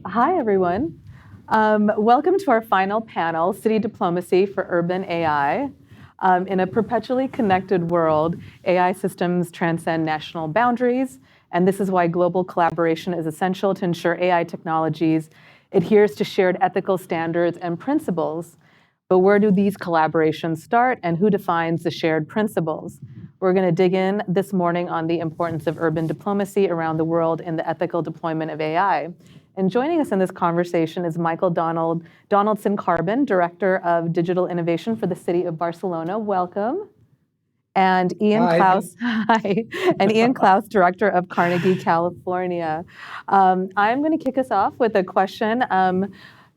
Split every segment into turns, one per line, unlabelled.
Hi, everyone. Welcome to our final panel, City Diplomacy for Urban AI. In a perpetually connected world, AI systems transcend national boundaries, and this is why global collaboration is essential to ensure AI technologies adheres to shared ethical standards and principles. But where do these collaborations start, and who defines the shared principles? We're going to dig in this morning on the importance of urban diplomacy around the world in the ethical deployment of AI. And joining us in this conversation is Michael Donaldson Carbon, Director of Digital Innovation for the City of Barcelona. Welcome. And Ian Klaus, hi. And Ian Klaus, Director of Carnegie, California. I'm going to kick us off with a question.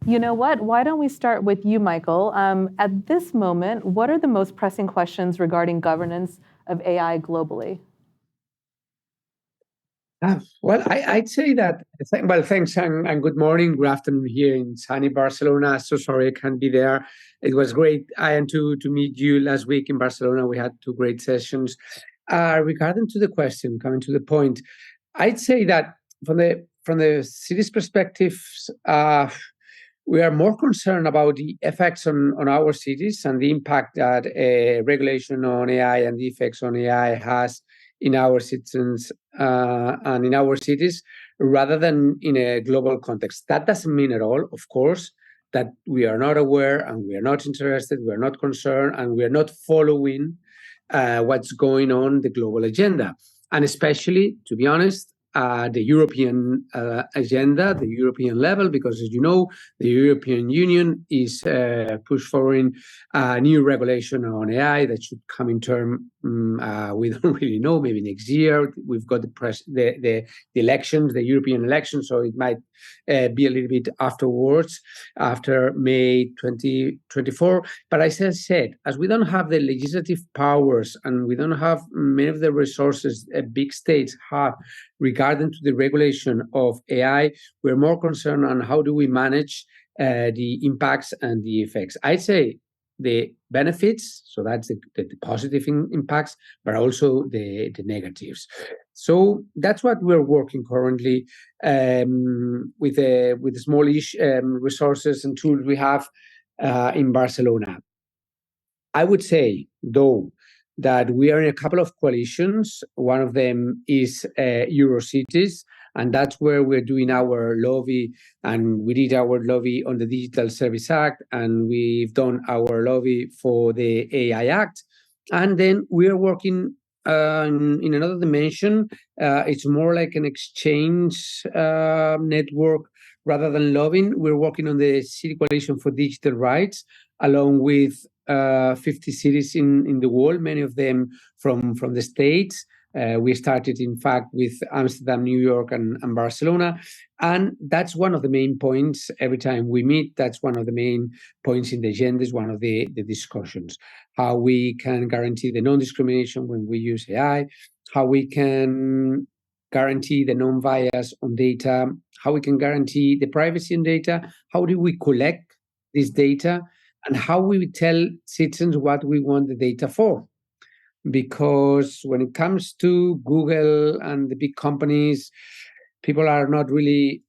You know what? Why don't we start with you, Michael? At this moment, what are the most pressing questions regarding governance of AI globally?
Well, I'd say that, thanks and good morning, good afternoon here in sunny Barcelona. So sorry I can't be there. It was great, Ian, to meet you last week in Barcelona. We had 2 great sessions. Regarding to the question, coming to the point, I'd say that from the city's perspective, we are more concerned about the effects on our cities and the impact that regulation on AI and the effects on AI has in our citizens and in our cities, rather than in a global context. That doesn't mean at all, of course, that we are not aware and we are not interested, we are not concerned, and we are not following what's going on the global agenda. And especially, to be honest, the European agenda, the European level, because as you know, the European Union is push forward a new regulation on AI that should come in term. We don't really know, maybe next year. We've got the elections, the European elections, so it might be a little bit afterwards, after May 2024. But as I said, as we don't have the legislative powers and we don't have many of the resources big states have regarding to the regulation of AI, we're more concerned on how do we manage the impacts and the effects. I'd say the benefits, so that's the positive impacts, but also the negatives. So that's what we're working currently with the smallish resources and tools we have in Barcelona. I would say, though, that we are in a couple of coalitions. One of them is Eurocities, and that's where we're doing our lobby, and we did our lobby on the Digital Service Act, and we've done our lobby for the AI Act. And then we are working in another dimension. It's more like an exchange network rather than lobbying. We're working on the City Coalition for Digital Rights, along with 50 cities in the world, many of them from the States. We started, in fact, with Amsterdam, New York, and Barcelona. And that's one of the main points every time we meet. That's one of the main points in the agenda, is one of the discussions. How we can guarantee the non-discrimination when we use AI, how we can guarantee the non-bias on data, how we can guarantee the privacy on data, how do we collect this data, and how we tell citizens what we want the data for. Because when it comes to Google and the big companies, people are not really,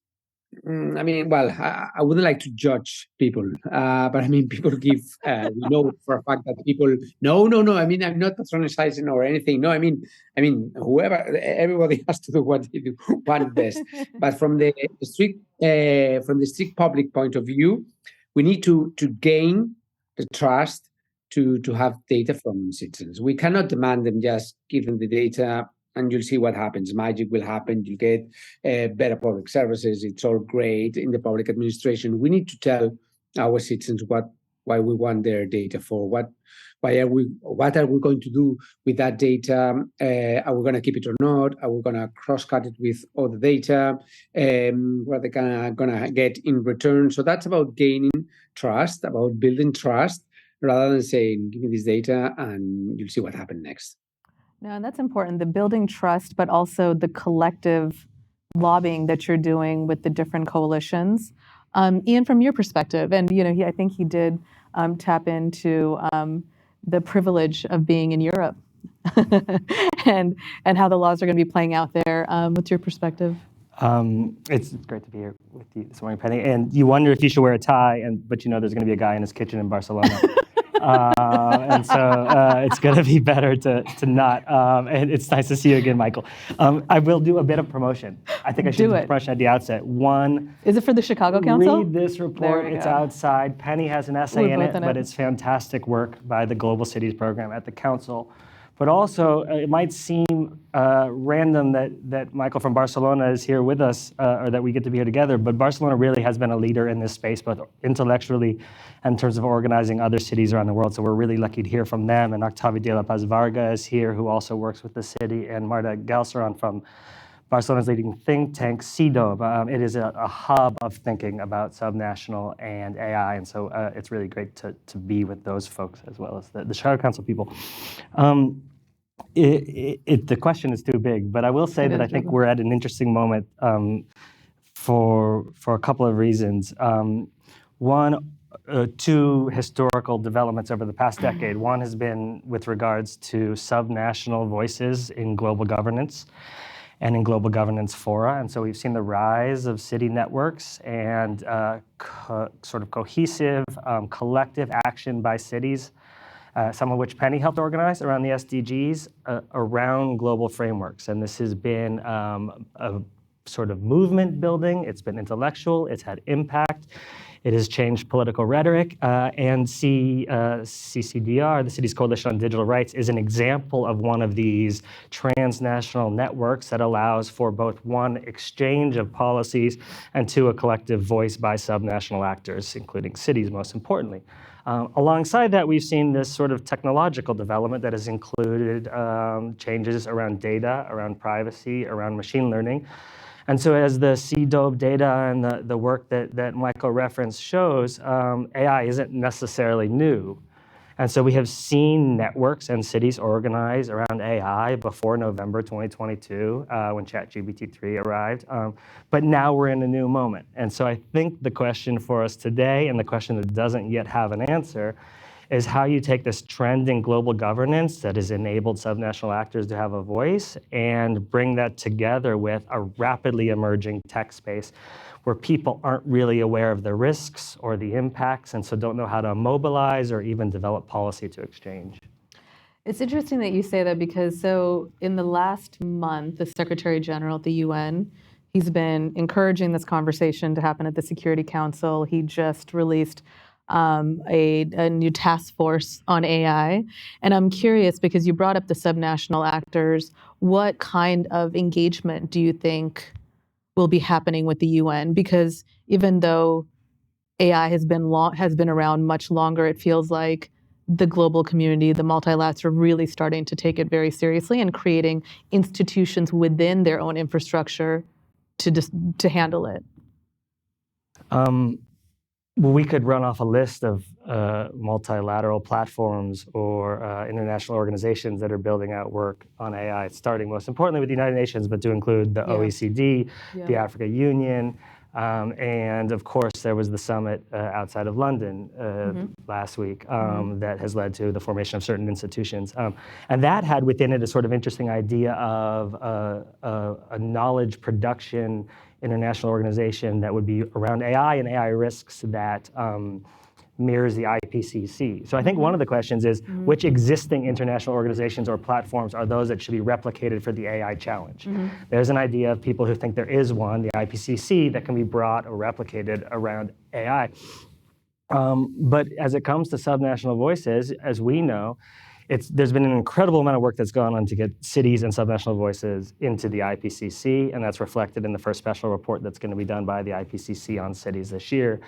I wouldn't like to judge people, but I mean, people give, we know for a fact that people, no, I mean, I'm not patronizing or anything. No, I mean, everybody has to do what they do, what best. But from the strict public point of view, we need to gain the trust to have data from citizens. We cannot demand them just give them the data and you'll see what happens. Magic will happen. You get better public services. It's all great in the public administration. We need to tell our citizens why we want their data for. What are we going to do with that data? Are we going to keep it or not? Are we going to cross-cut it with other data? What are they going to get in return? So that's about gaining trust, about building trust, rather than saying, give me this data and you'll see what happens next.
No, and that's important, the building trust, but also the collective lobbying that you're doing with the different coalitions. Ian, from your perspective, and I think he did tap into the privilege of being in Europe and how the laws are going to be playing out there. What's your perspective?
It's great to be here with you this morning, Penny. And you wonder if you should wear a tie, but you know there's going to be a guy in his kitchen in Barcelona. And so it's going to be better to not. And it's nice to see you again, Michael. I will do a bit of promotion. I think I should do promotion at the outset. One,
is it for the Chicago Council?
Read this report. It's outside. Penny has an essay in it, but it's fantastic work by the Global Cities Program at the Council. But also, it might seem random that Michael from Barcelona is here with us, or that we get to be here together, but Barcelona really has been a leader in this space, both intellectually and in terms of organizing other cities around the world. So we're really lucky to hear from them. And Octavio de la Paz Varga is here, who also works with the city, and Marta Galceran from Barcelona's leading think tank, CDOB. It is a hub of thinking about subnational and AI, and so it's really great to be with those folks as well as the Chicago Council people. The question is too big, but I will say that I think we're at an interesting moment for a couple of reasons. One, two historical developments over the past decade. One has been with regards to subnational voices in global governance and in global governance fora. And so we've seen the rise of city networks and sort of cohesive, collective action by cities, some of which Penny helped organize around the SDGs, around global frameworks. And this has been a sort of movement building. It's been intellectual. It's had impact. It has changed political rhetoric, and CCDR, the Cities Coalition on Digital Rights, is an example of one of these transnational networks that allows for both one, exchange of policies, and two, a collective voice by subnational actors, including cities, most importantly. Alongside that, we've seen this sort of technological development that has included changes around data, around privacy, around machine learning. And so as the CDOB data and the work that Michael referenced shows, AI isn't necessarily new. And so we have seen networks and cities organize around AI before November 2022, when ChatGPT-3 arrived. But now we're in a new moment. And so I think the question for us today, and the question that doesn't yet have an answer, is how you take this trend in global governance that has enabled subnational actors to have a voice and bring that together with a rapidly emerging tech space where people aren't really aware of the risks or the impacts, and so don't know how to mobilize or even develop policy to exchange.
It's interesting that you say that, because so in the last month, the Secretary General at the UN, he's been encouraging this conversation to happen at the Security Council. He just released a new task force on AI. And I'm curious, because you brought up the subnational actors, what kind of engagement do you think will be happening with the UN? Because even though AI has been around much longer, it feels like the global community, the multilaterals, are really starting to take it very seriously and creating institutions within their own infrastructure to handle it.
Well, we could run off a list of multilateral platforms or international organizations that are building out work on AI, starting most importantly with the United Nations, but to include the OECD, the Africa Union, and of course there was the summit outside of London last week that has led to the formation of certain institutions. And that had within it a sort of interesting idea of a knowledge production international organization that would be around AI and AI risks that mirrors the IPCC. So I think one of the questions is, which existing international organizations or platforms are those that should be replicated for the AI challenge? There's an idea of people who think there is one, the IPCC, that can be brought or replicated around AI. But as it comes to subnational voices, as we know, there's been an incredible amount of work that's gone on to get cities and subnational voices into the IPCC, and that's reflected in the first special report that's going to be done by the IPCC on cities this year.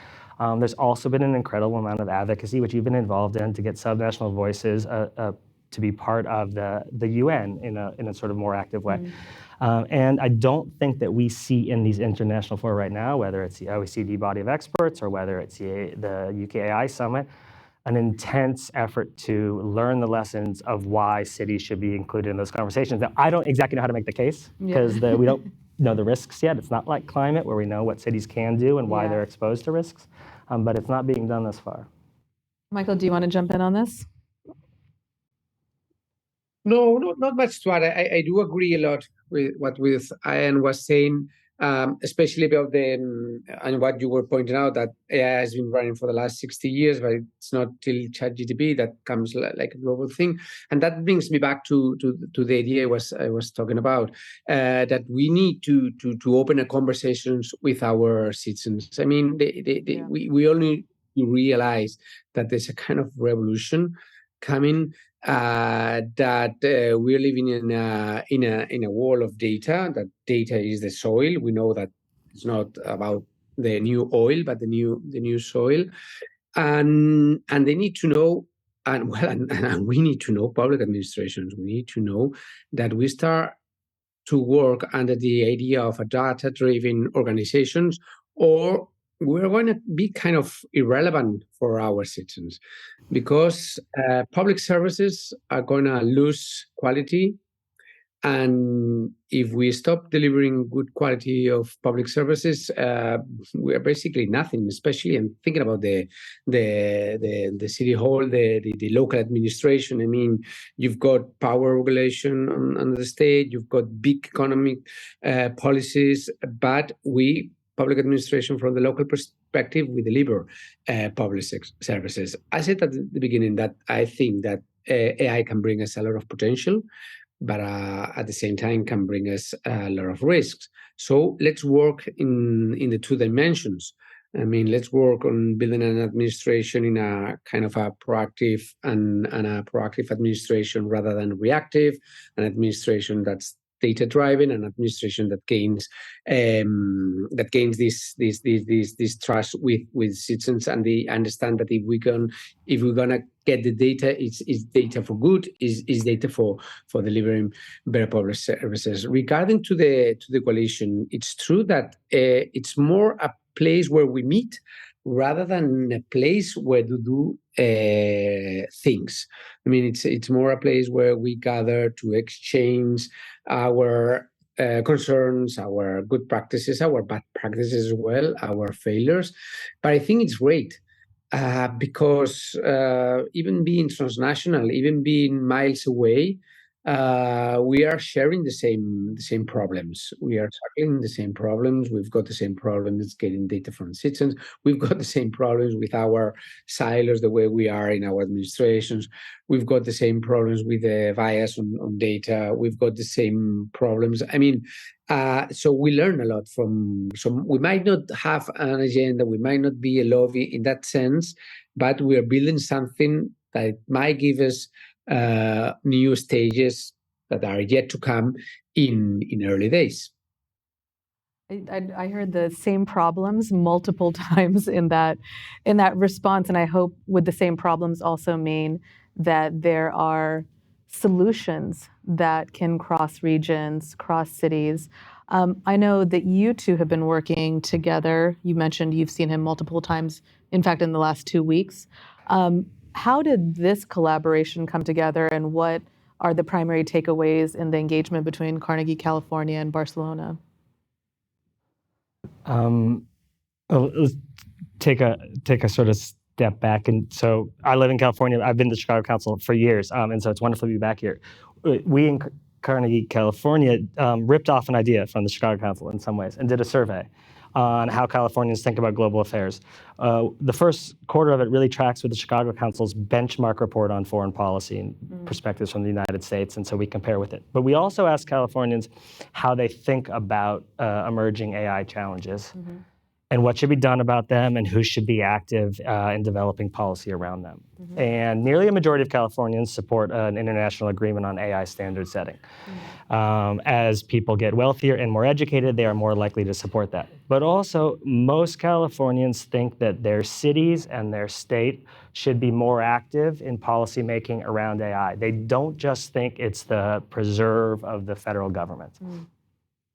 There's also been an incredible amount of advocacy, which you've been involved in, to get subnational voices to be part of the UN in a sort of more active way. And I don't think that we see in these international fora right now, whether it's the OECD body of experts or whether it's the UK AI Summit, an intense effort to learn the lessons of why cities should be included in those conversations. Now, I don't exactly know how to make the case, because we don't know the risks yet. It's not like climate, where we know what cities can do and why they're exposed to risks, but it's not being done thus far.
Michael, do you want to jump in on this?
No, not much to add. I do agree a lot with what Ian was saying. especially about and what you were pointing out, that AI has been running for the last 60 years, but it's not till ChatGPT that comes like a global thing. And that brings me back to the idea I was talking about, that we need to open a conversations with our citizens. I mean, we all need to realize that there's a kind of revolution coming, that we're living in a world of data. That data is the soil. We know that it's not about the new oil, but the new soil, and they need to know, and we need to know, public administrations. We need to know that we start to work under the idea of a data-driven organizations, or we're going to be kind of irrelevant for our citizens, because public services are going to lose quality. And if we stop delivering good quality of public services, we are basically nothing. Especially, I'm thinking about the city hall, the local administration. I mean, you've got power regulation on the state, you've got big economic policies, but public administration, from the local perspective, we deliver public services. I said at the beginning that I think that AI can bring us a lot of potential, but at the same time can bring us a lot of risks. So let's work in the two dimensions. I mean, let's work on building an administration in a kind of a proactive and a proactive administration rather than reactive, an administration that's data-driven, an administration that gains this trust with citizens, and they understand that if we're gonna get the data, it's data for good, is data for delivering better public services. Regarding to the coalition, it's true that it's more a place where we meet rather than a place where to do things. I mean, it's more a place where we gather to exchange our concerns, our good practices, our bad practices as well, our failures. But I think it's great because even being transnational, even being miles away, we are sharing the same problems. We are tackling the same problems. We've got the same problems getting data from citizens. We've got the same problems with our silos, the way we are in our administrations. We've got the same problems with the bias on data. We've got the same problems. I mean, so we learn a lot from. So we might not have an agenda. We might not be a lobby in that sense, but we are building something that might give us new stages that are yet to come in early days.
I heard the same problems multiple times in that response, and I hope with the same problems also mean that there are solutions that can cross regions, cross cities. I know that you two have been working together. You mentioned you've seen him multiple times, in fact, in the last 2 weeks. How did this collaboration come together, and what are the primary takeaways in the engagement between Carnegie, California, and Barcelona?
Let's take a sort of step back. And so I live in California. I've been to Chicago Council for years, and so it's wonderful to be back here. We in Carnegie, California, ripped off an idea from the Chicago Council in some ways and did a survey on how Californians think about global affairs. The first quarter of it really tracks with the Chicago Council's benchmark report on foreign policy and perspectives from the United States, and so we compare with it. But we also ask Californians how they think about emerging AI challenges and what should be done about them and who should be active in developing policy around them. And nearly a majority of Californians support an international agreement on AI standard setting. As people get wealthier and more educated, they are more likely to support that. But also, most Californians think that their cities and their state should be more active in policymaking around AI. They don't just think it's the preserve of the federal government.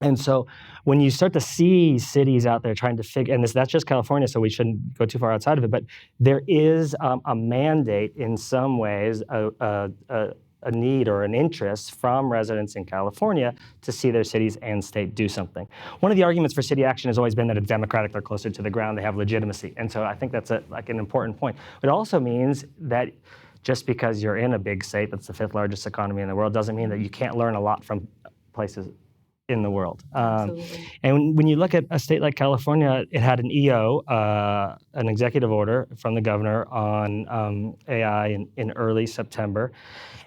And so when you start to see cities out there trying to figure, and that's just California, so we shouldn't go too far outside of it, but there is a mandate in some ways, a need or an interest from residents in California to see their cities and state do something. One of the arguments for city action has always been that it's democratic, they're closer to the ground, they have legitimacy. And so I think that's like an important point. It also means that just because you're in a big state that's the 5th largest economy in the world doesn't mean that you can't learn a lot from places in the world.
Absolutely.
And when you look at a state like California, it had an EO, an executive order from the governor on AI in early September.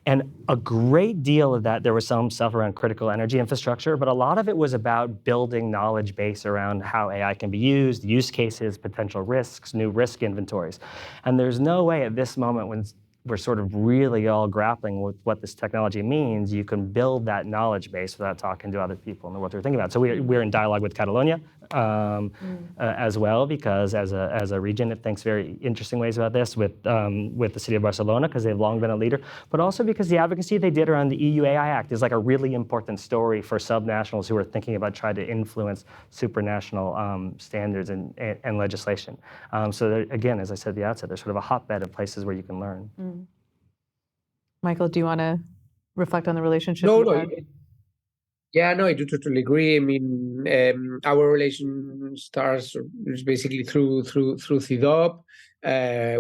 And a great deal of that, there was some stuff around critical energy infrastructure, but a lot of it was about building knowledge base around how AI can be used, use cases, potential risks, new risk inventories. And there's no way at this moment when we're sort of really all grappling with what this technology means, you can build that knowledge base without talking to other people and what they're thinking about. So we're in dialogue with Catalonia as well, because as a region, it thinks very interesting ways about this with the city of Barcelona, because they've long been a leader, but also because the advocacy they did around the EU AI Act is like a really important story for subnationals who are thinking about trying to influence supranational standards and legislation. So again, as I said at the outset, there's sort of a hotbed of places where you can learn.
Michael, do you want to reflect on the relationship?
Yeah, no, I do totally agree. I mean, our relation starts basically through CIDOP,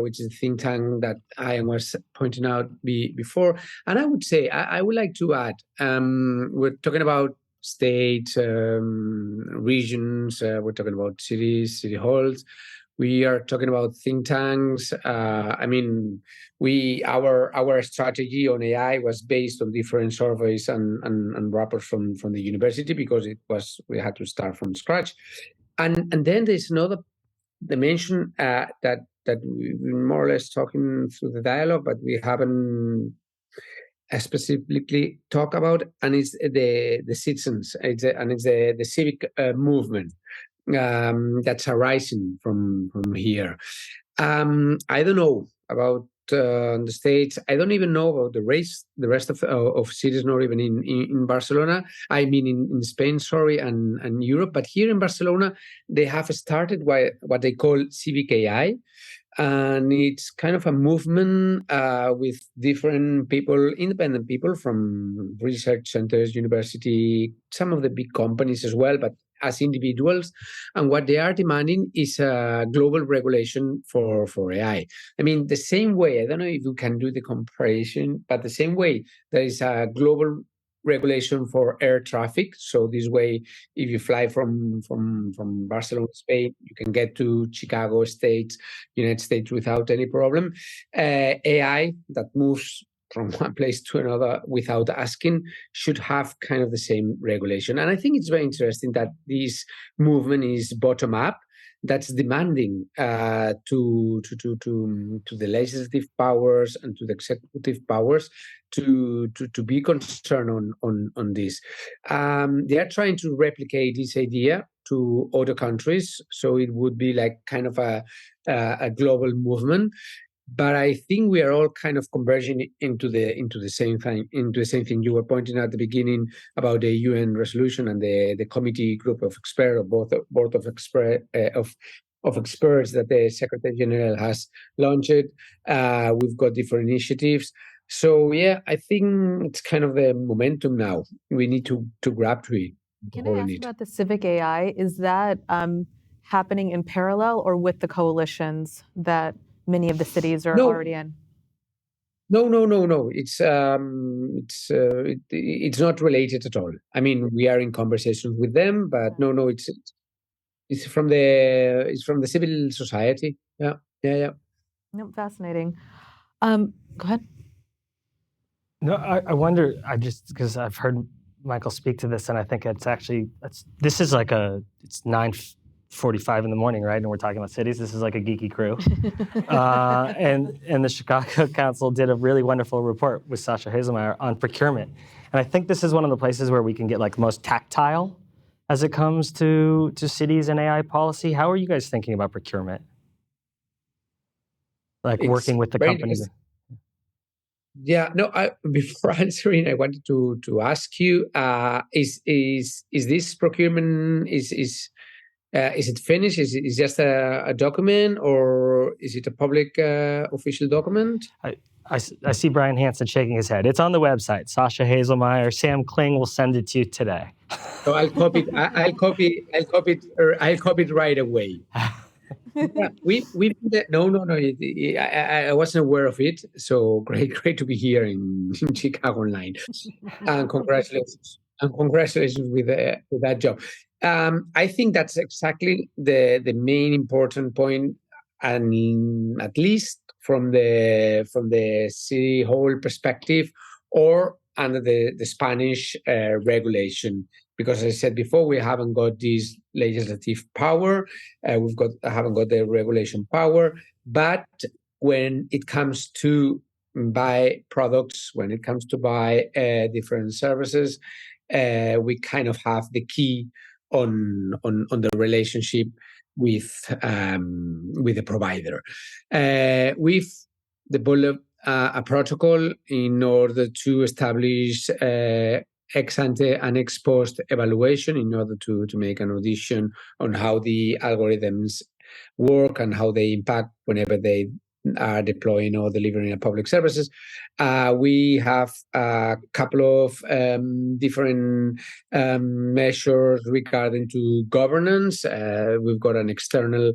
which is a think tank that I was pointing out before. And I would say, I would like to add, we're talking about states, regions, we're talking about cities, city halls. We are talking about think tanks. I mean, our strategy on AI was based on different surveys and reports from the university, because we had to start from scratch. And then there's another dimension that we're more or less talking through the dialogue, but we haven't specifically talk about, and it's the citizens, it's the civic movement that's arising from here. I don't know about the States. I don't even know about the rest of cities, not even in Barcelona. I mean, in Spain, sorry, and Europe. But here in Barcelona, they have started what they call civic AI. And it's kind of a movement with different people, independent people from research centers, university, some of the big companies as well, but as individuals. And what they are demanding is a global regulation for AI. I mean, the same way, I don't know if you can do the comparison, but the same way there is a global regulation for air traffic. So this way, if you fly from Barcelona, Spain, you can get to Chicago, United States without any problem. AI that moves from one place to another without asking should have kind of the same regulation. And I think it's very interesting that this movement is bottom up. That's demanding to the legislative powers and to the executive powers to be concerned on this. They are trying to replicate this idea to other countries, so it would be like kind of a global movement. But I think we are all kind of converging into the same thing. You were pointing out at the beginning about the UN resolution and the committee group of experts, board of experts that the Secretary General has launched. We've got different initiatives. So yeah, I think it's kind of the momentum now. We need to grab to it.
Can I ask about the civic AI? Is that happening in parallel or with the coalitions that many of the cities are already in?
No. It's not related at all. I mean, we are in conversations with them, but no. It's from the civil society. Yeah.
No, fascinating. Go ahead.
No, I wonder. Because I've heard Michael speak to this, and I think it's 9:45 in the morning, right? And we're talking about cities. This is like a geeky crew. And the Chicago Council did a really wonderful report with Sasha Hazelmeyer on procurement. And I think this is one of the places where we can get like most tactile as it comes to cities and AI policy. How are you guys thinking about procurement? Like working with the companies?
Yeah, no. Before answering, I wanted to ask you: is this procurement is it finished? Is it just a document, or is it a public official document?
I see Brian Hansen shaking his head. It's on the website. Sasha Hazelmeyer, Sam Kling will send it to you today.
So I'll copy it right away. Yeah, no. I wasn't aware of it. So great to be here in Chicago Online, and congratulations And congratulations with that job. I think that's exactly the main important point, and at least from the city hall perspective, or under the Spanish regulation. Because as I said before, we haven't got this legislative power, haven't got the regulation power. But when it comes to buy products, when it comes to buy different services, we kind of have the key on the relationship with the provider. We've developed a protocol in order to establish ex ante and ex post evaluation, in order to make an audition on how the algorithms work and how they impact whenever they are deploying or delivering public services. We have a couple of different measures regarding to governance. We've got an external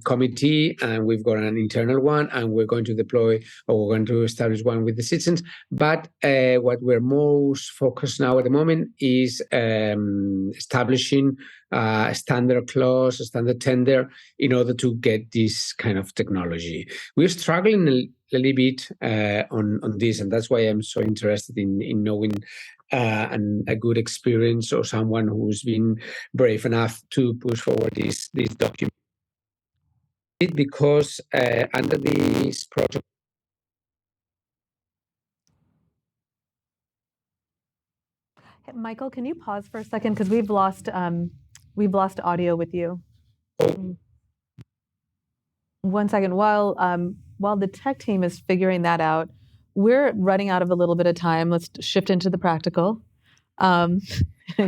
committee, and we've got an internal one, and we're going to deploy, or we're going to establish one with the citizens. But what we're most focused now at the moment is establishing a standard clause, a standard tender, in order to get this kind of technology. We're struggling a little bit on this, and that's why I'm so interested in knowing and a good experience, or someone who's been brave enough to push forward this document. Because under this project,
Michael, can you pause for a second, because we've lost audio with you. One second. While the tech team is figuring that out, we're running out of a little bit of time. Let's shift into the practical. And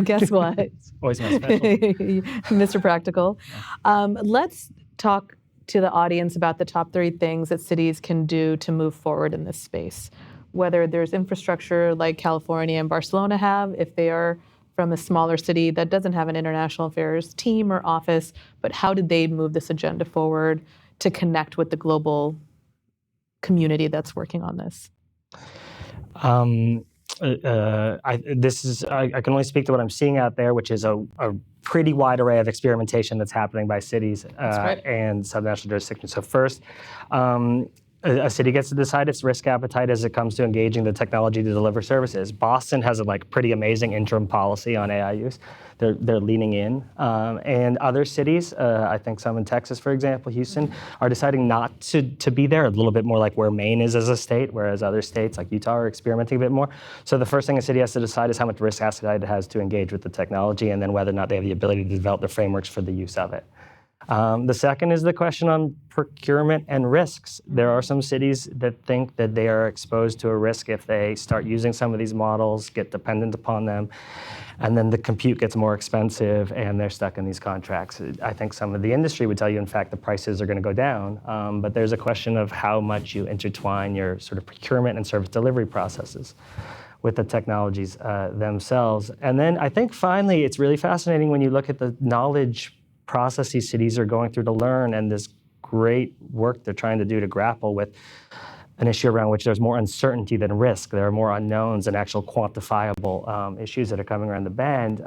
guess what?
Always my special.
Mr. Practical. Let's talk to the audience about the top 3 things that cities can do to move forward in this space. Whether there's infrastructure like California and Barcelona have, if they are from a smaller city that doesn't have an international affairs team or office, but how did they move this agenda forward to connect with the global community that's working on this?
I can only speak to what I'm seeing out there, which is a pretty wide array of experimentation that's happening by cities and subnational jurisdictions. So first, a city gets to decide its risk appetite as it comes to engaging the technology to deliver services. Boston has a pretty amazing interim policy on AI use. They're leaning in, and other cities, I think some in Texas, for example, Houston, are deciding not to be there. A little bit more like where Maine is as a state, whereas other states like Utah are experimenting a bit more. So the first thing a city has to decide is how much risk appetite it has to engage with the technology, and then whether or not they have the ability to develop the frameworks for the use of it. The second is the question on procurement and risks. There are some cities that think that they are exposed to a risk if they start using some of these models, get dependent upon them, and then the compute gets more expensive and they're stuck in these contracts. I think some of the industry would tell you, in fact, the prices are going to go down, but there's a question of how much you intertwine your sort of procurement and service delivery processes with the technologies themselves. And then I think finally, it's really fascinating when you look at the knowledge processes cities are going through to learn, and this great work they're trying to do to grapple with an issue around which there's more uncertainty than risk. There are more unknowns and actual quantifiable issues that are coming around the bend.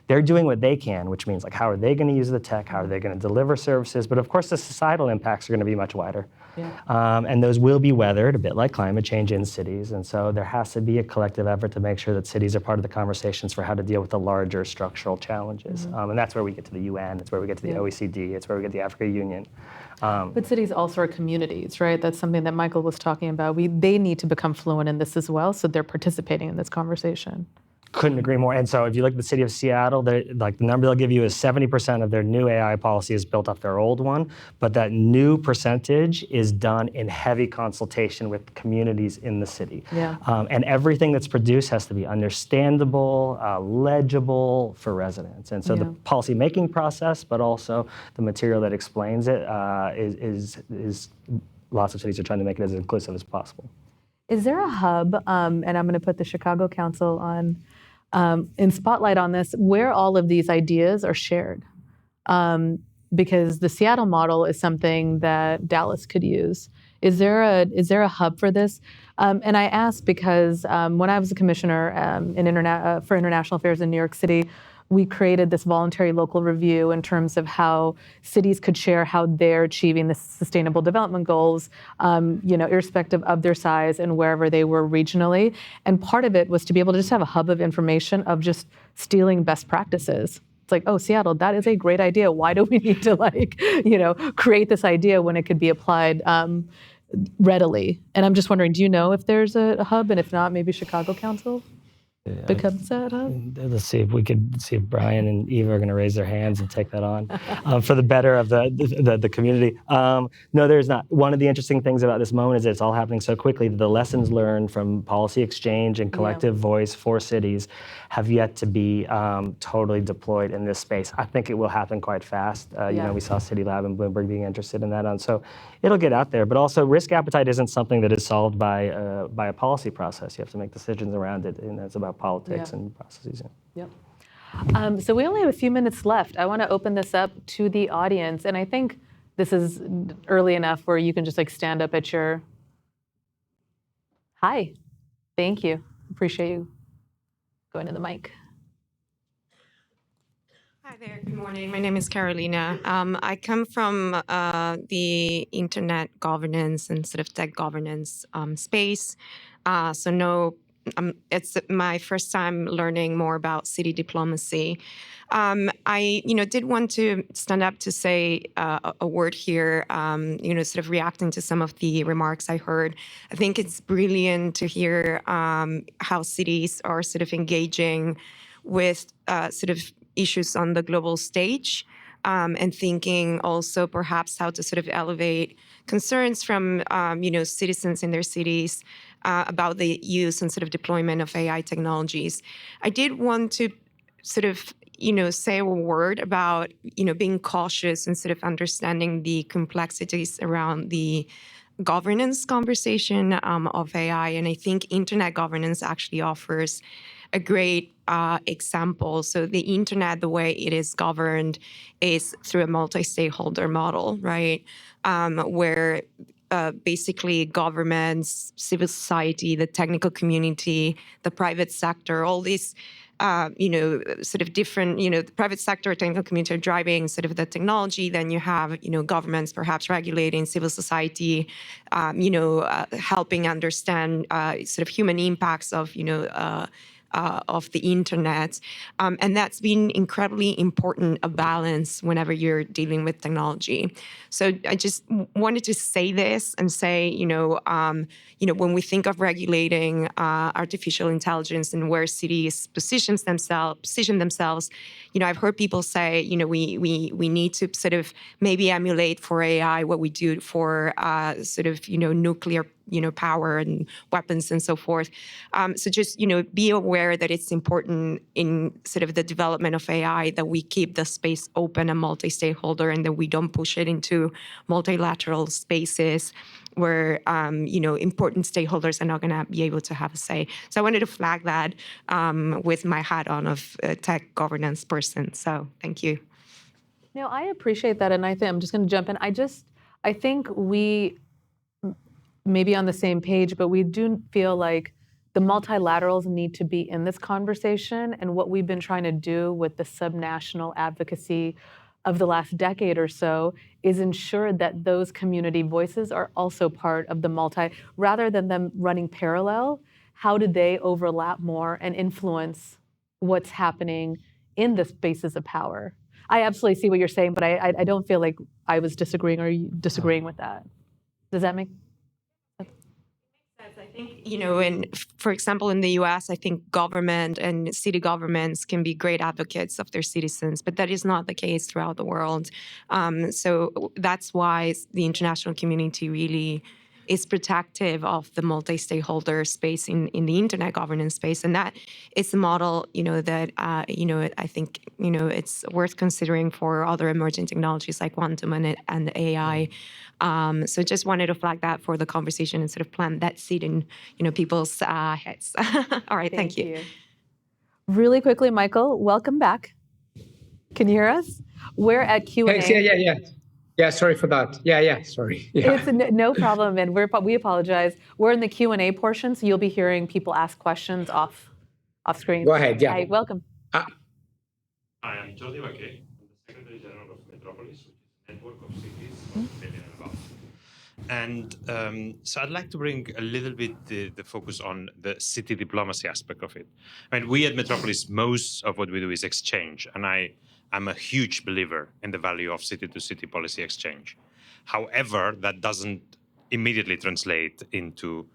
They're doing what they can, which means how are they going to use the tech? How are they going to deliver services? But of course, the societal impacts are going to be much wider. Yeah. And those will be weathered, a bit like climate change in cities. And so there has to be a collective effort to make sure that cities are part of the conversations for how to deal with the larger structural challenges. And that's where we get to the UN, it's where we get to the OECD, it's where we get the African Union.
But cities also are communities, right? That's something that Michael was talking about. They need to become fluent in this as well, so they're participating in this conversation.
Couldn't agree more. And so if you look at the city of Seattle, the number they'll give you is 70% of their new AI policy is built off their old one, but that new percentage is done in heavy consultation with communities in the city. Yeah. And everything that's produced has to be understandable, legible for residents. And so the policy-making process, but also the material that explains it, is lots of cities are trying to make it as inclusive as possible.
Is there a hub, and I'm going to put the Chicago Council on in spotlight on this, where all of these ideas are shared? Because the Seattle model is something that Dallas could use. Is there a hub for this? And I ask because when I was a commissioner for international affairs in New York City, we created this voluntary local review in terms of how cities could share how they're achieving the sustainable development goals, irrespective of their size and wherever they were regionally. And part of it was to be able to just have a hub of information of just stealing best practices. It's like, oh, Seattle, that is a great idea. Why do we need to create this idea when it could be applied readily? And I'm just wondering, do you know if there's a hub? And if not, maybe Chicago Council becomes that hub?
Let's see if Brian and Eva are going to raise their hands and take that on for the better of the community. No, there's not. One of the interesting things about this moment is that it's all happening so quickly that the lessons learned from policy exchange and collective voice for cities have yet to be totally deployed in this space. I think it will happen quite fast. We saw City Lab and Bloomberg being interested in that, so it'll get out there. But also, risk appetite isn't something that is solved by a policy process. You have to make decisions around it, and it's about politics and processes.
Yep. So we only have a few minutes left. I want to open this up to the audience, and I think this is early enough where you can just stand up at your. Hi, thank you. Appreciate you going to the mic.
Hi there, good morning. My name is Carolina. I come from the internet governance and sort of tech governance space. It's my first time learning more about city diplomacy. I did want to stand up to say a word here, sort of reacting to some of the remarks I heard. I think it's brilliant to hear how cities are sort of engaging with sort of issues on the global stage, and thinking also perhaps how to sort of elevate concerns from citizens in their cities about the use and sort of deployment of AI technologies. I did want to sort of say a word about being cautious and sort of understanding the complexities around the governance conversation of AI, and I think internet governance actually offers a great example. So the internet, the way it is governed is through a multi-stakeholder model, right? Where basically governments, civil society, the technical community, the private sector, all these sort of different, the private sector, technical community are driving sort of the technology. Then you have, governments perhaps regulating, civil society, helping understand sort of human impacts of the internet. And that's been incredibly important, a balance whenever you're dealing with technology. So I just wanted to say this and say, when we think of regulating artificial intelligence and where cities position themselves, I've heard people say, we need to sort of maybe emulate for AI what we do for sort of, nuclear power and weapons and so forth. So just, be aware that it's important in sort of the development of AI that we keep the space open and multi-stakeholder, and that we don't push it into multilateral spaces where, important stakeholders are not going to be able to have a say. So I wanted to flag that with my hat on of a tech governance person. So thank you.
No, I appreciate that. And I think I'm just going to jump in. I think we may be on the same page, but we do feel like the multilaterals need to be in this conversation. And what we've been trying to do with the subnational advocacy of the last decade or so is ensure that those community voices are also part of the rather than them running parallel, how do they overlap more and influence what's happening in the spaces of power? I absolutely see what you're saying, but I don't feel like I was disagreeing or you disagreeing with that. Does that make sense?
I think, for example, in the US, I think government and city governments can be great advocates of their citizens, but that is not the case throughout the world. So that's why the international community really is protective of the multi-stakeholder space in the internet governance space. And that is a model, that, I think, it's worth considering for other emerging technologies like quantum and AI. So just wanted to flag that for the conversation and sort of plant that seed in, people's heads. All right, thank you.
Really quickly, Michael, welcome back. Can you hear us? We're at Q&A.
Thanks. Yeah, sorry for that. Yeah, sorry. Yeah.
It's no problem, and we apologize. We're in the Q&A portion, so you'll be hearing people ask questions off screen.
Go ahead, yeah.
Hi, welcome.
I am Jordi Baquet. I'm the Secretary General of Metropolis, which is a network of cities of a million and above. And so I'd like to bring a little bit the focus on the city diplomacy aspect of it. I mean, we at Metropolis, most of what we do is exchange, and I'm a huge believer in the value of city-to-city policy exchange. However, that doesn't immediately translate into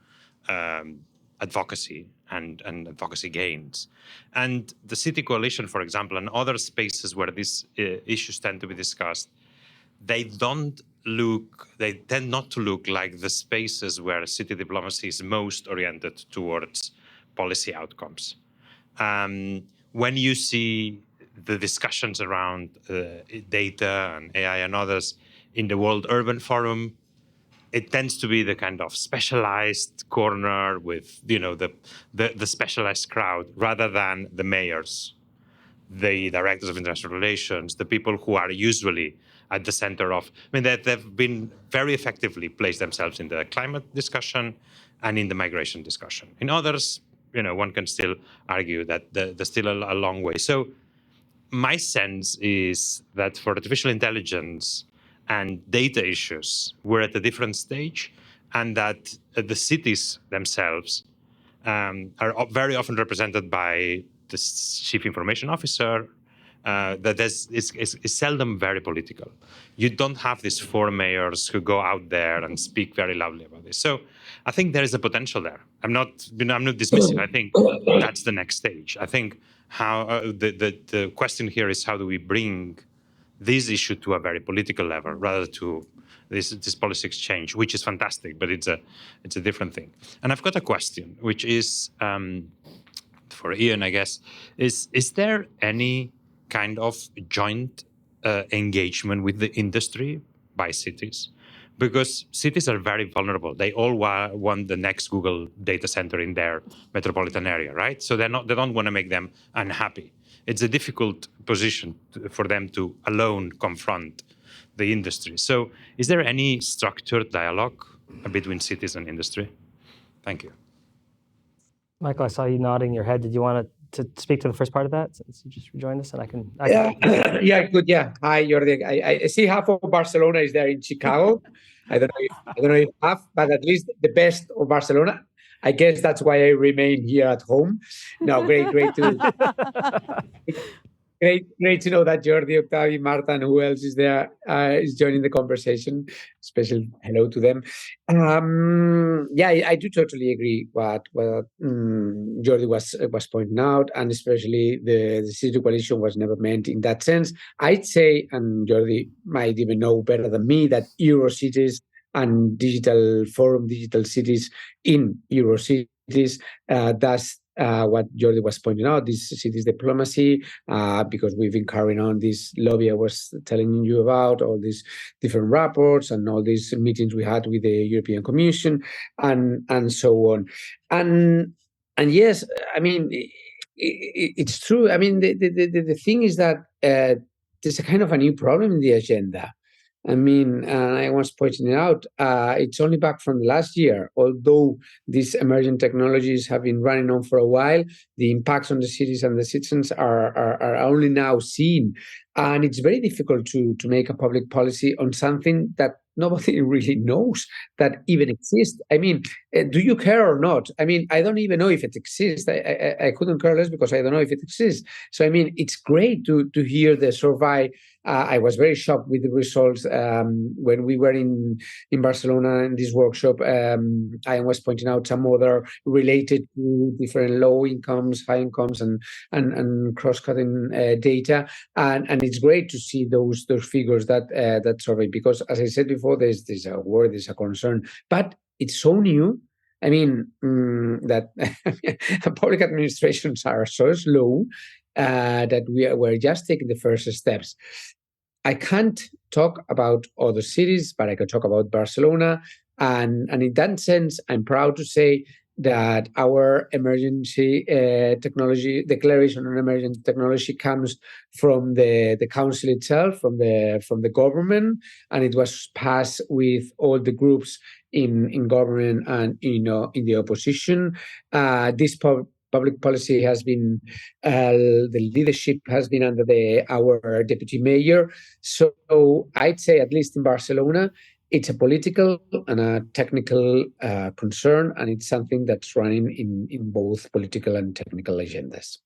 advocacy and advocacy gains. And the City Coalition, for example, and other spaces where these issues tend to be discussed, they tend not to look like the spaces where city diplomacy is most oriented towards policy outcomes. When you see the discussions around data and AI and others in the World Urban Forum, it tends to be the kind of specialized corner with, the specialized crowd rather than the mayors, the directors of international relations, the people who are usually at the center of, they've been very effectively placed themselves in the climate discussion and in the migration discussion. In others, one can still argue that there's still a long way. So my sense is that for artificial intelligence and data issues, we're at a different stage, and that the cities themselves are very often represented by the chief information officer, that is seldom very political. You don't have these four mayors who go out there and speak very loudly about this. So I think there is a potential there. I'm not dismissing. I think that's the next stage. I think how the question here is, how do we bring this issue to a very political level rather to this policy exchange, which is fantastic, but it's a different thing. And I've got a question, which is for Ian, I guess. Is there any kind of joint engagement with the industry by cities? Because cities are very vulnerable. They all want the next Google data center in their metropolitan area, right? So they don't want to make them unhappy. It's a difficult position for them to alone confront the industry. So is there any structured dialogue between cities and industry? Thank you.
Michael, I saw you nodding your head. Did you want to speak to the first part of that, since you just rejoined us? And I can
Yeah, good. Yeah. Hi, Jordi. I see half of Barcelona is there in Chicago. I don't know if half, but at least the best of Barcelona. I guess that's why I remain here at home. No, great to know that Jordi, Octavi, Marta, and who else is there is joining the conversation. Special hello to them. Yeah, I do totally agree what Jordi was pointing out, and especially the city coalition was never meant in that sense. I'd say, and Jordi might even know better than me, that Eurocities and digital forum, digital cities in Eurocities, that's what Jordi was pointing out, this cities diplomacy, because we've been carrying on this lobby I was telling you about, all these different reports and all these meetings we had with the European Commission and so on. And yes, I mean, it's true. I mean, the thing is that there's a kind of a new problem in the agenda. I mean, I was pointing it out, it's only back from last year. Although these emerging technologies have been running on for a while, the impacts on the cities and the citizens are only now seen. And it's very difficult to make a public policy on something that nobody really knows that even exists. I mean, do you care or not? I mean, I don't even know if it exists. I couldn't care less because I don't know if it exists. So, I mean, it's great to hear the survey. I was very shocked with the results when we were in Barcelona in this workshop. I was pointing out some other related to different low incomes, high incomes, and cross-cutting data, and it's great to see those figures that survey, because as I said before, there's a worry, there's a concern, but it's so new. I mean, that public administrations are so slow that we're just taking the first steps. I can't talk about other cities, but I can talk about Barcelona. And in that sense, I'm proud to say that our emergency technology declaration on emergency technology comes from the council itself, from the government, and it was passed with all the groups in government and in the opposition. This public policy has been the leadership has been under our deputy mayor. So I'd say, at least in Barcelona, it's a political and a technical concern, and it's something that's running in both political and technical agendas.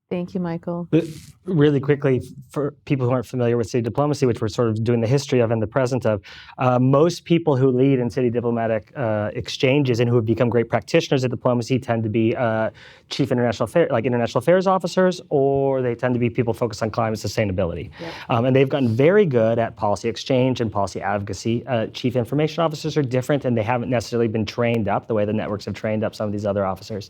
Thank you, Michael.
Really quickly, for people who aren't familiar with city diplomacy, which we're sort of doing the history of and the present of, most people who lead in city diplomatic exchanges and who have become great practitioners of diplomacy tend to be chief international affairs officers, or they tend to be people focused on climate sustainability. Yep. And they've gotten very good at policy exchange and policy advocacy. Chief information officers are different, and they haven't necessarily been trained up the way the networks have trained up some of these other officers.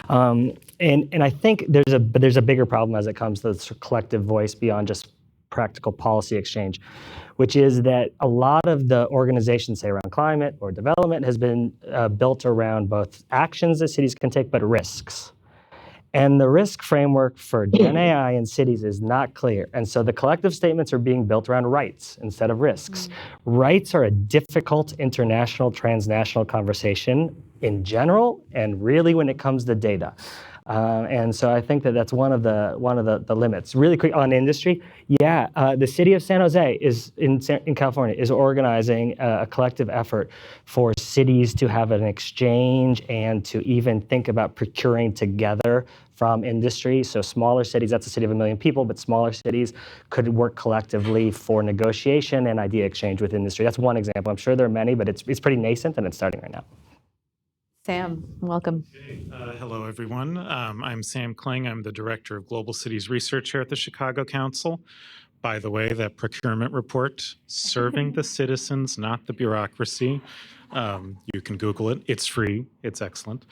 And I think there's a bigger problem as it comes to this collective voice beyond just practical policy exchange, which is that a lot of the organizations, say around climate or development, has been built around both actions that cities can take, but risks. And the risk framework for Gen AI in cities is not clear. And so the collective statements are being built around rights instead of risks. Rights are a difficult international, transnational conversation in general, and really when it comes to data. And so I think that's one of the limits. Really quick on industry, the city of San Jose in California is organizing a collective effort for cities to have an exchange and to even think about procuring together from industry. So smaller cities, that's a city of 1 million people, but smaller cities could work collectively for negotiation and idea exchange with industry. That's one example. I'm sure there are many, but it's pretty nascent and it's starting right now.
Sam, welcome.
Okay. Hello, everyone. I'm Sam Kling. I'm the Director of Global Cities Research here at the Chicago Council. By the way, that procurement report, serving the citizens, not the bureaucracy. You can Google it. It's free. It's excellent.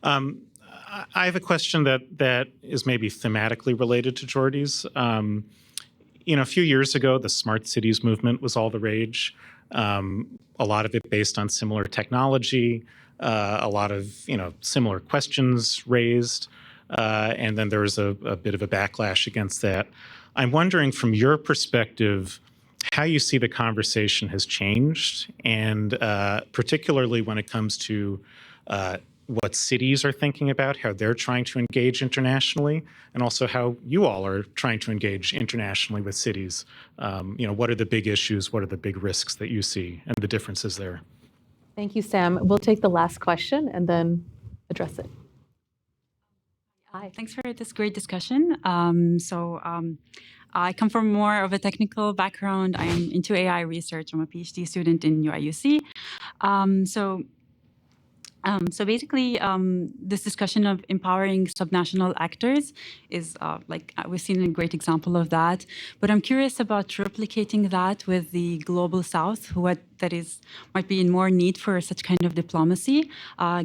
I have a question that is maybe thematically related to Jordi's. A few years ago, the smart cities movement was all the rage. A lot of it based on similar technology. A lot of similar questions raised, and then there was a bit of a backlash against that. I'm wondering, from your perspective, how you see the conversation has changed, and particularly when it comes to what cities are thinking about, how they're trying to engage internationally, and also how you all are trying to engage internationally with cities. What are the big issues? What are the big risks that you see, and the differences there?
Thank you, Sam. We'll take the last question and then address it.
Hi, thanks for this great discussion. I come from more of a technical background. I'm into AI research. I'm a PhD student in UIUC. So basically, this discussion of empowering subnational actors is we've seen a great example of that. But I'm curious about replicating that with the global South, might be in more need for such kind of diplomacy,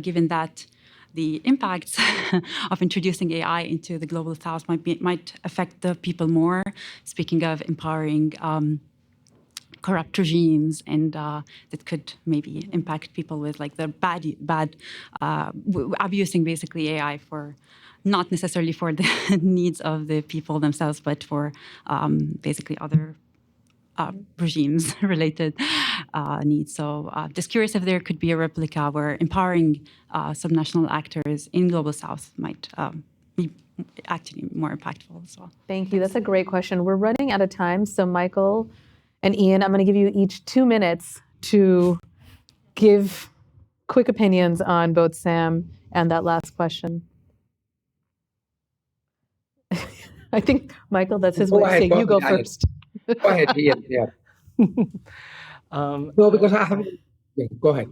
given that the impacts of introducing AI into the global South might affect the people more. Speaking of empowering corrupt regimes, and that could maybe impact people with the bad abusing basically AI for not necessarily for the needs of the people themselves, but for basically other regimes related needs. So just curious if there could be a replica where empowering subnational actors in global South might be actually more impactful as well.
Thank you. That's a great question. We're running out of time, so Michael and Ian, I'm going to give you each 2 minutes to give quick opinions on both Sam and that last question. I think, Michael, that's his way of saying you go first.
Go ahead, Ian. Yeah. No, because I haven't. Yeah, go ahead.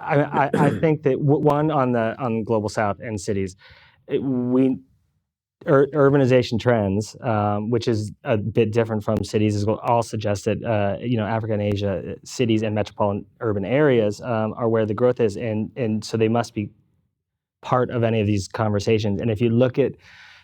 I think that one on global South and cities, urbanization trends, which is a bit different from cities, as well, all suggest that Africa and Asia cities and metropolitan urban areas are where the growth is, and so they must be part of any of these conversations. And if you look at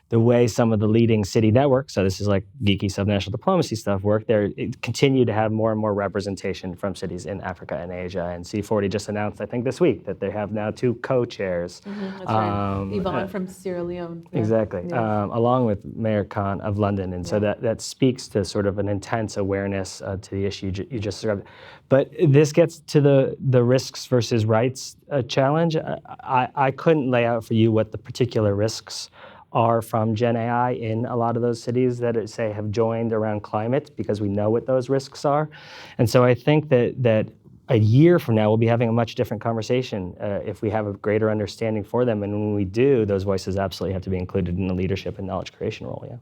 the way some of the leading city networks, so this is like geeky subnational diplomacy stuff, work, they continue to have more and more representation from cities in Africa and Asia. And C40 just announced, I think this week, that they have now 2 co-chairs.
That's right. Yvonne from Sierra Leone. Yeah.
Exactly, along with Mayor Khan of London. And so that speaks to sort of an intense awareness to the issue you just described. But this gets to the risks versus rights challenge. I couldn't lay out for you what the particular risks are from Gen AI in a lot of those cities that, say, have joined around climate, because we know what those risks are. And so I think that a year from now, we'll be having a much different conversation if we have a greater understanding for them. And when we do, those voices absolutely have to be included in the leadership and knowledge creation role, yeah.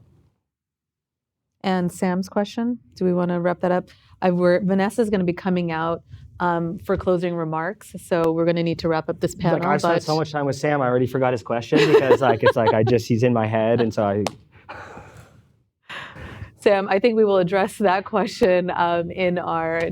And Sam's question, do we want to wrap that up? Vanessa's going to be coming out for closing remarks, so we're going to need to wrap up this panel.
I've spent so much time with Sam, I already forgot his question, because he's in my head, and so
Sam, I think we will address that question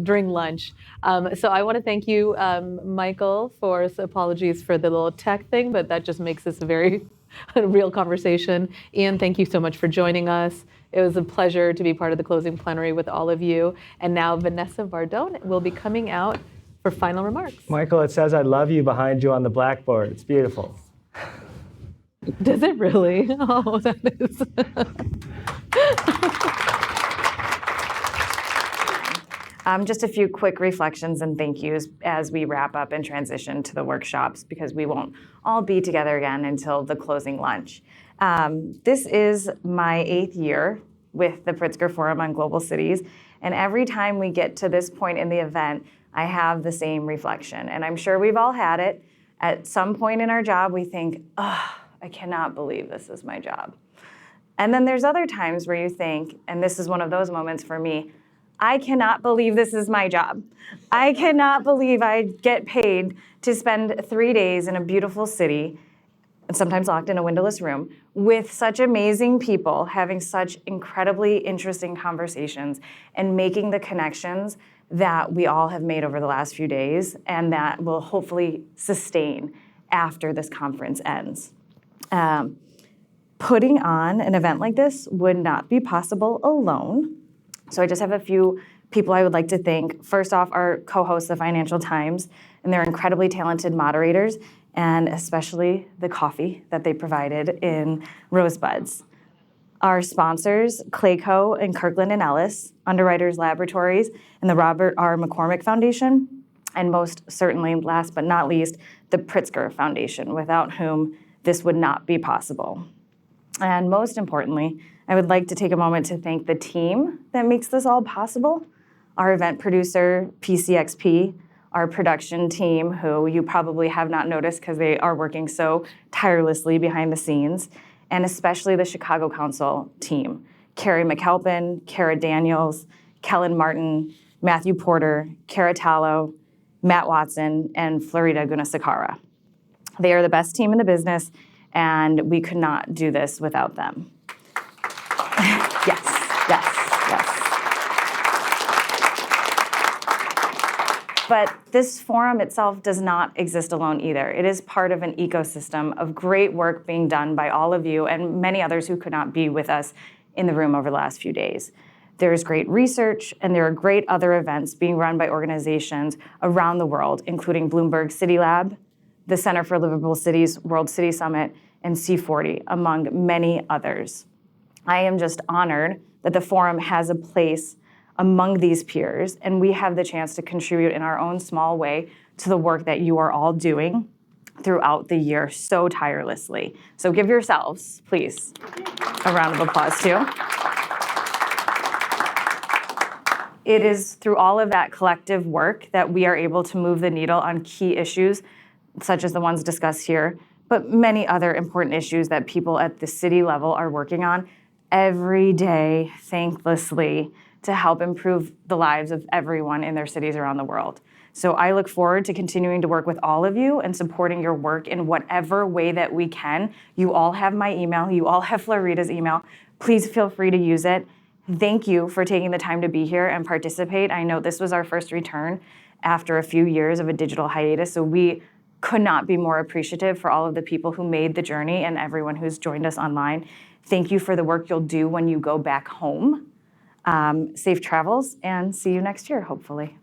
during lunch. So I want to thank you, Michael, for apologies for the little tech thing, but that just makes this a very real conversation. Ian, thank you so much for joining us. It was a pleasure to be part of the closing plenary with all of you. And now Vanessa Vardone will be coming out for final remarks.
Michael, it says "I love you" behind you on the blackboard. It's beautiful.
Does it really? Oh, that is.
Just a few quick reflections and thank yous as we wrap up and transition to the workshops, because we won't all be together again until the closing lunch. This is my 8th year with the Pritzker Forum on Global Cities, and every time we get to this point in the event, I have the same reflection, and I'm sure we've all had it. At some point in our job, we think, oh, I cannot believe this is my job. And then there's other times where you think, and this is one of those moments for me, I cannot believe this is my job. I cannot believe I get paid to spend 3 days in a beautiful city, sometimes locked in a windowless room, with such amazing people, having such incredibly interesting conversations, and making the connections that we all have made over the last few days, and that will hopefully sustain after this conference ends. Putting on an event like this would not be possible alone. So I just have a few people I would like to thank. First off, our co-hosts, the Financial Times, and their incredibly talented moderators, and especially the coffee that they provided in Rosebuds. Our sponsors, Clayco and Kirkland & Ellis, Underwriters Laboratories, and the Robert R. McCormick Foundation, and most certainly, last but not least, the Pritzker Foundation, without whom this would not be possible. And most importantly, I would like to take a moment to thank the team that makes this all possible. Our event producer, PCXP, our production team, who you probably have not noticed because they are working so tirelessly behind the scenes, and especially the Chicago Council team, Carrie McAlpin, Kara Daniels, Kellen Martin, Matthew Porter, Kara Tallow, Matt Watson, and Florida Gunasakara. They are the best team in the business, and we could not do this without them. Yes. But this forum itself does not exist alone either. It is part of an ecosystem of great work being done by all of you and many others who could not be with us in the room over the last few days. There's great research, and there are great other events being run by organizations around the world, including Bloomberg City Lab, the Center for Livable Cities World City Summit, and C40, among many others. I am just honored that the forum has a place among these peers, and we have the chance to contribute in our own small way to the work that you are all doing throughout the year so tirelessly. So give yourselves, please, a round of applause too. It is through all of that collective work that we are able to move the needle on key issues, such as the ones discussed here, but many other important issues that people at the city level are working on every day, thanklessly, to help improve the lives of everyone in their cities around the world. So I look forward to continuing to work with all of you and supporting your work in whatever way that we can. You all have my email. You all have Florida's email. Please feel free to use it. Thank you for taking the time to be here and participate. I know this was our first return after a few years of a digital hiatus, so we could not be more appreciative for all of the people who made the journey and everyone who's joined us online. Thank you for the work you'll do when you go back home. Safe travels, and see you next year, hopefully.